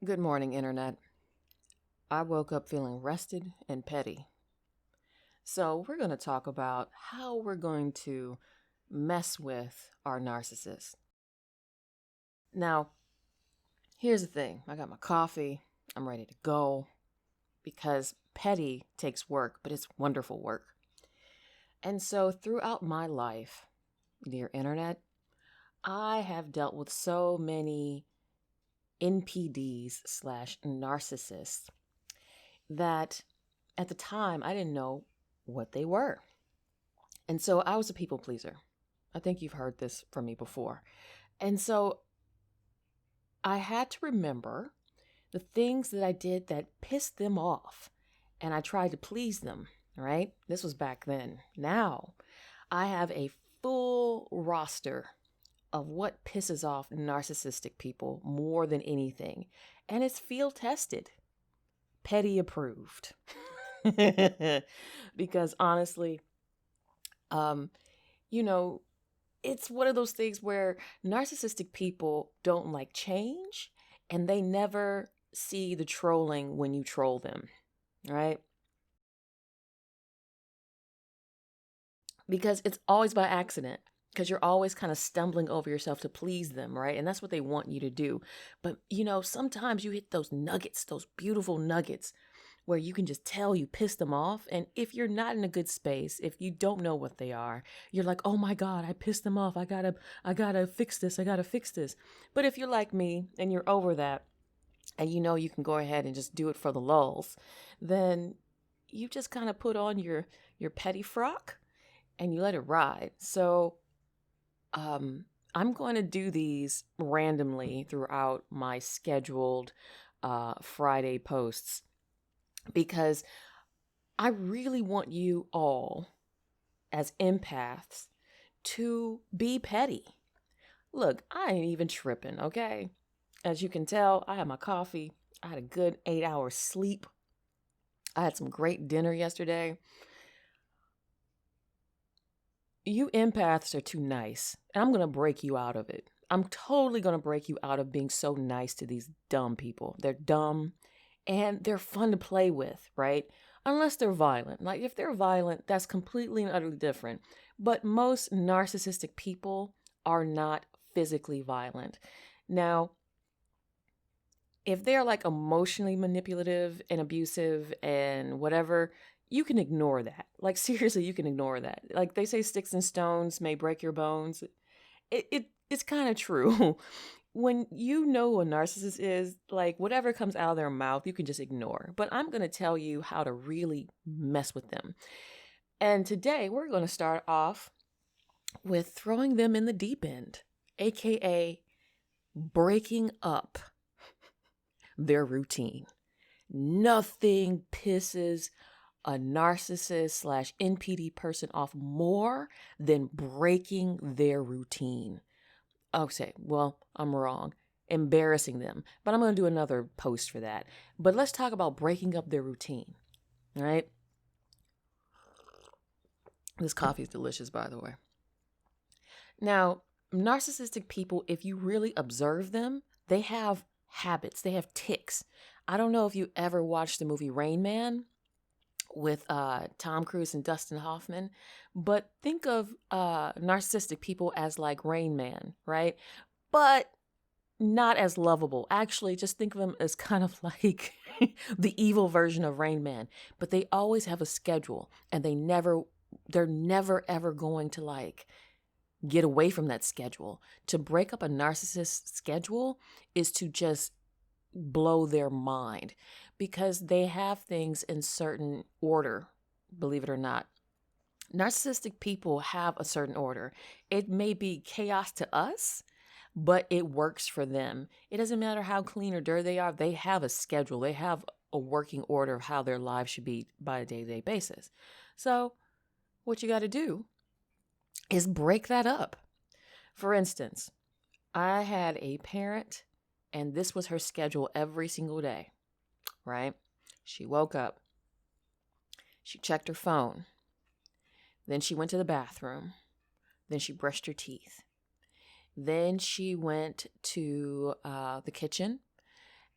Good morning, Internet. I woke up feeling rested and petty. So, we're going to talk about how we're going to mess with our narcissist. Now, here's the thing I got my coffee, I'm ready to go because petty takes work, but it's wonderful work. And so, throughout my life, dear Internet, I have dealt with so many NPDs slash narcissists that at the time I didn't know what they were. And so I was a people pleaser. I think you've heard this from me before. And so I had to remember the things that I did that pissed them off. And I tried to please them, right? This was back then. Now I have a full roster of what pisses off narcissistic people more than anything. And it's field tested, petty approved. Because honestly, you know, it's one of those things where narcissistic people don't like change and they never see the trolling when you troll them, right? Because it's always by accident. Because you're always kind of stumbling over yourself to please them, right? And that's what they want you to do. But, sometimes you hit those nuggets, those beautiful nuggets where you can just tell you pissed them off. And if you're not in a good space, if you don't know what they are, you're like, oh my God, I pissed them off. I gotta fix this. I gotta fix this. But if you're like me and you're over that and you can go ahead and just do it for the lulls, then you just kind of put on your petty frock and you let it ride. So I'm going to do these randomly throughout my scheduled Friday posts because I really want you all as empaths to be petty. Look, I ain't even tripping, okay? As you can tell, I had my coffee. I had a good 8 hours sleep. I had some great dinner yesterday. You empaths are too nice, and I'm going to break you out of it. I'm totally going to break you out of being so nice to these dumb people. They're dumb and they're fun to play with, right? Unless they're violent. Like if they're violent, that's completely and utterly different. But most narcissistic people are not physically violent. Now, if they're like emotionally manipulative and abusive and whatever, you can ignore that. Like seriously, you can ignore that. Like they say sticks and stones may break your bones. It's kind of true. When you know who a narcissist is, like whatever comes out of their mouth, you can just ignore. But I'm going to tell you how to really mess with them. And today we're going to start off with throwing them in the deep end, aka breaking up their routine. Nothing pisses a narcissist slash NPD person off more than breaking their routine. Okay, well, I'm wrong. Embarrassing them. But I'm going to do another post for that. But let's talk about breaking up their routine. All right? This coffee is delicious, by the way. Now, narcissistic people, if you really observe them, they have habits. They have tics. I don't know if you ever watched the movie Rain Man with Tom Cruise and Dustin Hoffman, but think of narcissistic people as like Rain Man, right? But not as lovable. Actually, just think of them as kind of like the evil version of Rain Man. But they always have a schedule, and they're never ever going to like get away from that schedule. To break up a narcissist's schedule is to just blow their mind because they have things in certain order, believe it or not. Narcissistic people have a certain order. It may be chaos to us, but it works for them. It doesn't matter how clean or dirty they are. They have a schedule. They have a working order of how their lives should be by a day-to-day basis. So what you got to do is break that up. For instance, I had a parent and this was her schedule every single day, right? She woke up, she checked her phone, then she went to the bathroom, then she brushed her teeth, then she went to the kitchen,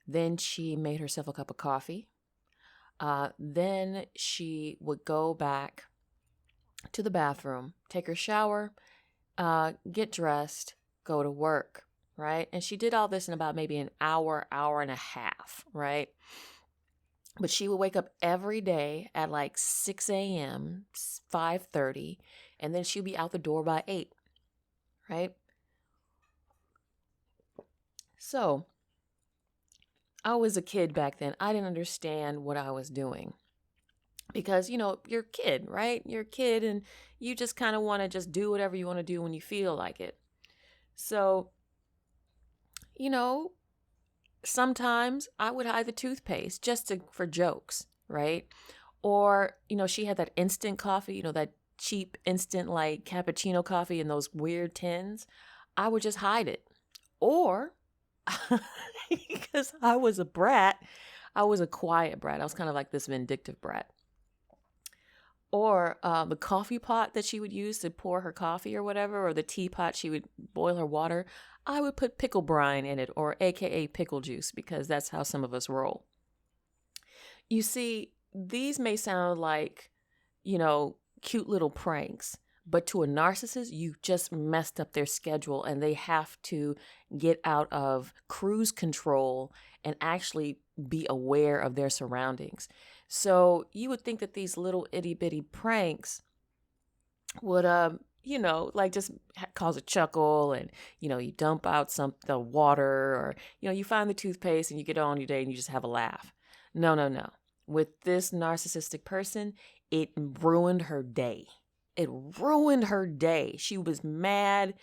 Then she made herself a cup of coffee. Then she would go back to the bathroom, take her shower, get dressed, go to work, right? And she did all this in about maybe an hour, hour and a half, right? But she would wake up every day at like 6 a.m., 5:30, and then she'd be out the door by 8, right? So I was a kid back then. I didn't understand what I was doing because, you're a kid, right? You're a kid and you just kind of want to just do whatever you want to do when you feel like it. So, sometimes I would hide the toothpaste just for jokes, right? Or, she had that instant coffee, that cheap instant like cappuccino coffee in those weird tins. I would just hide it. Or because I was a brat, I was a quiet brat. I was kind of like this vindictive brat. Or the coffee pot that she would use to pour her coffee or whatever, or the teapot she would boil her water, I would put pickle brine in it, or AKA pickle juice, because that's how some of us roll. You see, these may sound like, cute little pranks, but to a narcissist, you just messed up their schedule and they have to get out of cruise control and actually be aware of their surroundings. So you would think that these little itty bitty pranks would, like just cause a chuckle and, you dump out the water or, you find the toothpaste and you get on your day and you just have a laugh. No. With this narcissistic person, it ruined her day. It ruined her day. She was mad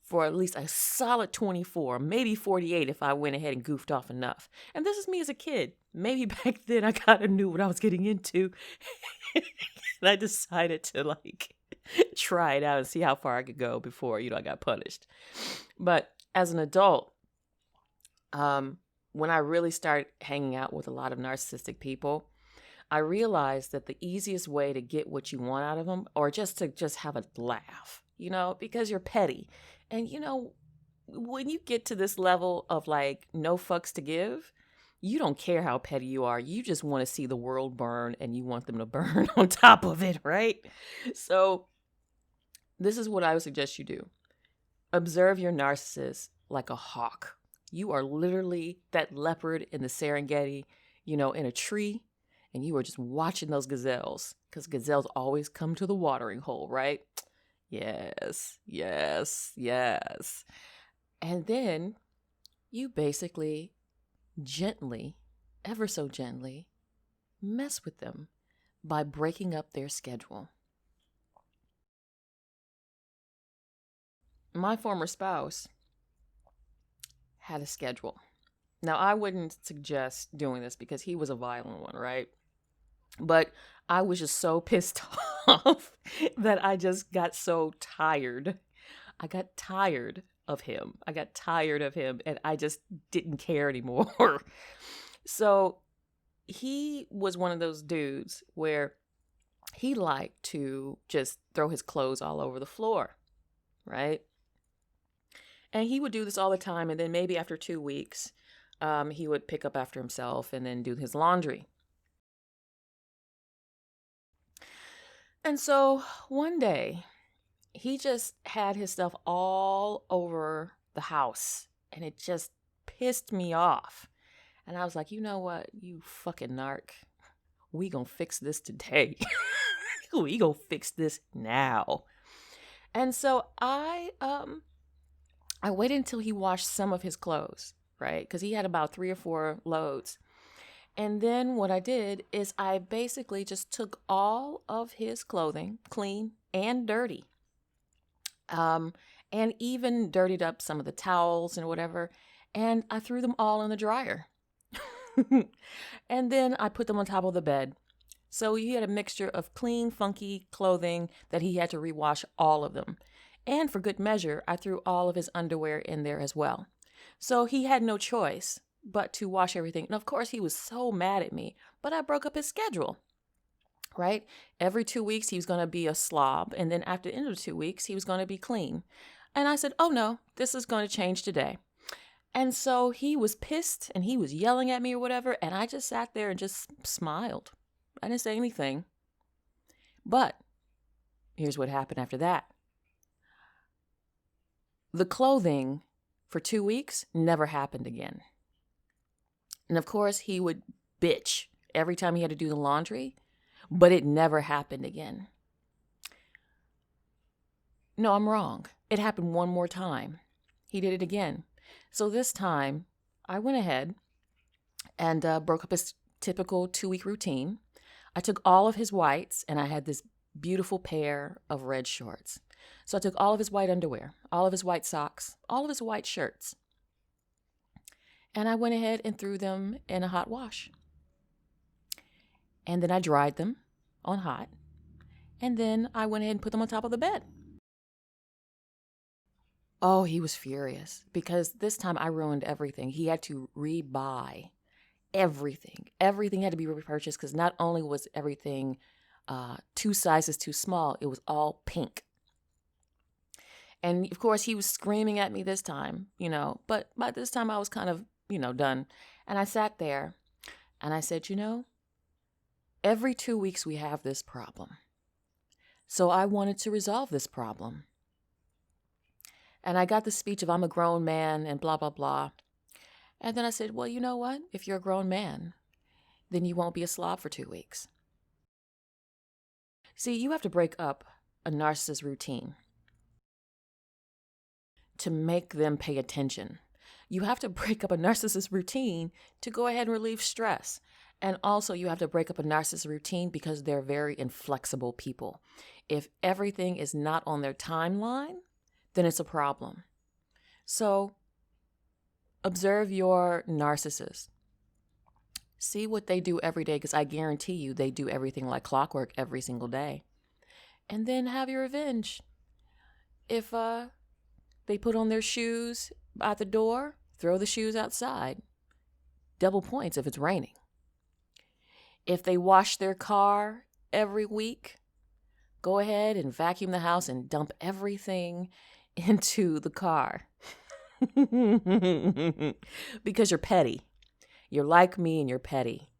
for at least a solid 24, maybe 48 if I went ahead and goofed off enough. And this is me as a kid. Maybe back then I kind of knew what I was getting into. And I decided to try it out and see how far I could go before, I got punished. But as an adult, when I really started hanging out with a lot of narcissistic people, I realized that the easiest way to get what you want out of them, or just to have a laugh, because you're petty. And, when you get to this level of no fucks to give, you don't care how petty you are. You just want to see the world burn and you want them to burn on top of it, right? So this is what I would suggest you do. Observe your narcissist like a hawk. You are literally that leopard in the Serengeti, in a tree. And you were just watching those gazelles, because gazelles always come to the watering hole, right? Yes. And then you basically gently, ever so gently, mess with them by breaking up their schedule. My former spouse had a schedule. Now, I wouldn't suggest doing this because he was a violent one, right? But I was just so pissed off that I just got so tired. I got tired of him. And I just didn't care anymore. So he was one of those dudes where he liked to just throw his clothes all over the floor, right? And he would do this all the time. And then maybe after 2 weeks, he would pick up after himself and then do his laundry. And so one day, he just had his stuff all over the house, and it just pissed me off. And I was like, you know what, you fucking narc, we gonna fix this today. We gonna fix this now. And so I waited until he washed some of his clothes, right? Because he had about 3 or 4 loads. And then what I did is I basically just took all of his clothing, clean and dirty, and even dirtied up some of the towels and whatever, and I threw them all in the dryer. And then I put them on top of the bed. So he had a mixture of clean, funky clothing that he had to rewash all of them. And for good measure, I threw all of his underwear in there as well. So he had no choice but to wash everything. And of course, he was so mad at me, but I broke up his schedule, right? Every 2 weeks, he was going to be a slob. And then after the end of the 2 weeks, he was going to be clean. And I said, oh no, this is going to change today. And so he was pissed and he was yelling at me or whatever. And I just sat there and just smiled. I didn't say anything. But here's what happened after that. The clothing for 2 weeks never happened again. And of course, he would bitch every time he had to do the laundry, but it never happened again. No, I'm wrong. It happened one more time. He did it again. So this time, I went ahead and broke up his typical 2-week routine. I took all of his whites, and I had this beautiful pair of red shorts. So I took all of his white underwear, all of his white socks, all of his white shirts, and I went ahead and threw them in a hot wash. And then I dried them on hot, and then I went ahead and put them on top of the bed. Oh, he was furious because this time I ruined everything. He had to rebuy everything. Everything had to be repurchased because not only was everything 2 sizes too small, it was all pink. And of course, he was screaming at me this time, but by this time I was kind of, done. And I sat there and I said, every 2 weeks we have this problem. So I wanted to resolve this problem. And I got the speech of I'm a grown man and blah, blah, blah. And then I said, well, you know what? If you're a grown man, then you won't be a slob for 2 weeks. See, you have to break up a narcissist's routine to make them pay attention. You have to break up a narcissist's routine to go ahead and relieve stress. And also you have to break up a narcissist routine because they're very inflexible people. If everything is not on their timeline, then it's a problem. So observe your narcissist. See what they do every day, because I guarantee you they do everything like clockwork every single day. And then have your revenge. If they put on their shoes at the door, throw the shoes outside. Double points if it's raining. If they wash their car every week, go ahead and vacuum the house and dump everything into the car. Because you're petty. You're like me and you're petty.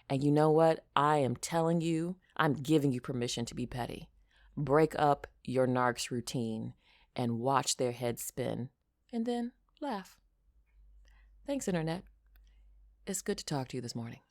And you know what? I am telling you, I'm giving you permission to be petty. Break up your Narcs routine and watch their heads spin and then laugh. Thanks, Internet. It's good to talk to you this morning.